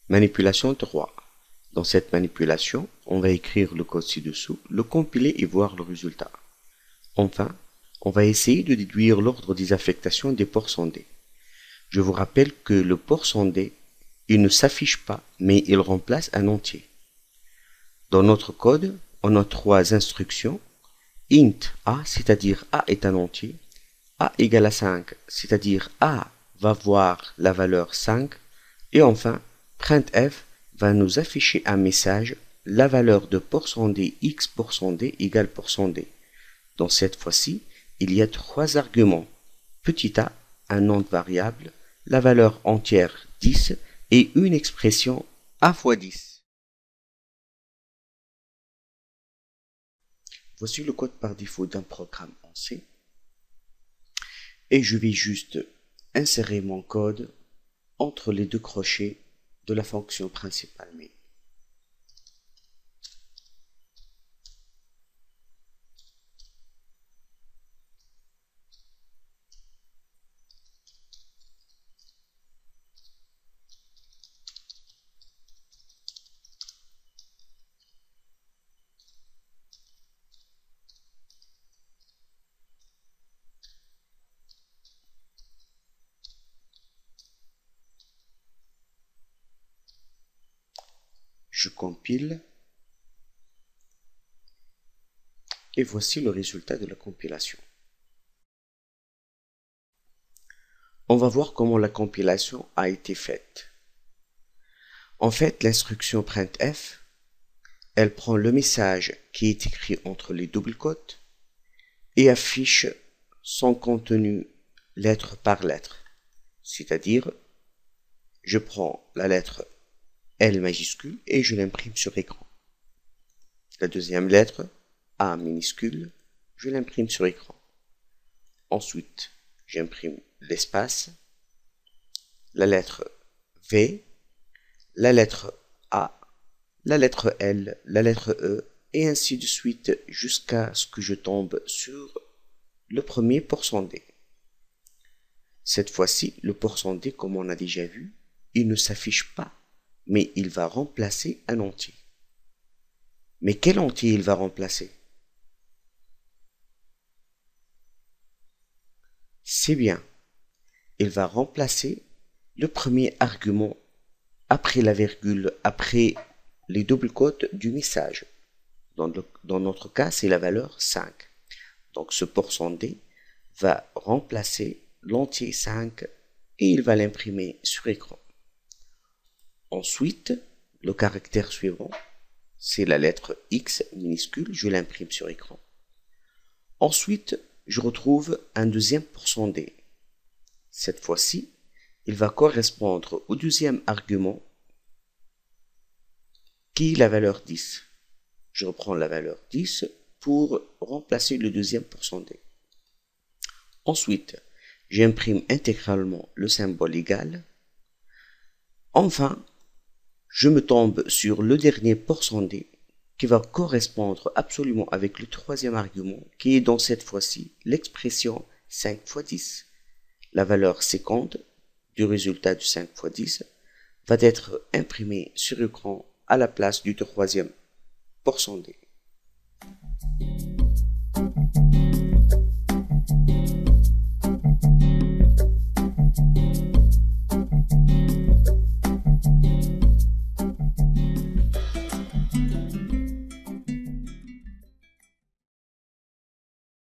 Manipulation 3. Dans cette manipulation, on va écrire le code ci-dessous, le compiler et voir le résultat. Enfin, on va essayer de déduire l'ordre des affectations des ports sondés. Je vous rappelle que le port sondé, il ne s'affiche pas, mais il remplace un entier. Dans notre code, on a trois instructions. Int a, c'est-à-dire a est un entier. A égale à 5, c'est-à-dire a va voir la valeur 5. Et enfin, printf va nous afficher un message, la valeur de %d x %d égale %d. Dans cette fois-ci, il y a trois arguments. Petit a, un nom de variable, la valeur entière 10 et une expression a fois 10. Voici le code par défaut d'un programme en C. Et je vais juste insérer mon code entre les deux crochets de la fonction principale main. Je compile et voici le résultat de la compilation. On va voir comment la compilation a été faite. En fait, l'instruction printf, elle prend le message qui est écrit entre les doubles quotes et affiche son contenu lettre par lettre. C'est-à-dire, je prends la lettre L majuscule et je l'imprime sur écran. La deuxième lettre, A minuscule, je l'imprime sur écran. Ensuite, j'imprime l'espace, la lettre V, la lettre A, la lettre L, la lettre E, et ainsi de suite jusqu'à ce que je tombe sur le premier %D. Cette fois-ci, le %D, comme on a déjà vu, il ne s'affiche pas, mais il va remplacer un entier. Mais quel entier il va remplacer? C'est bien, il va remplacer le premier argument après la virgule, après les doubles quotes du message. Dans notre cas, c'est la valeur 5. Donc ce %D va remplacer l'entier 5 et il va l'imprimer sur écran. Ensuite, le caractère suivant, c'est la lettre X minuscule, je l'imprime sur écran. Ensuite, je retrouve un deuxième %D. Cette fois-ci, il va correspondre au deuxième argument qui est la valeur 10. Je reprends la valeur 10 pour remplacer le deuxième %D. Ensuite, j'imprime intégralement le symbole égal. Enfin, je me tombe sur le dernier %D qui va correspondre absolument avec le troisième argument qui est dans cette fois-ci l'expression 5 fois 10. La valeur 50 du résultat du 5 fois 10 va être imprimée sur écran à la place du troisième %D.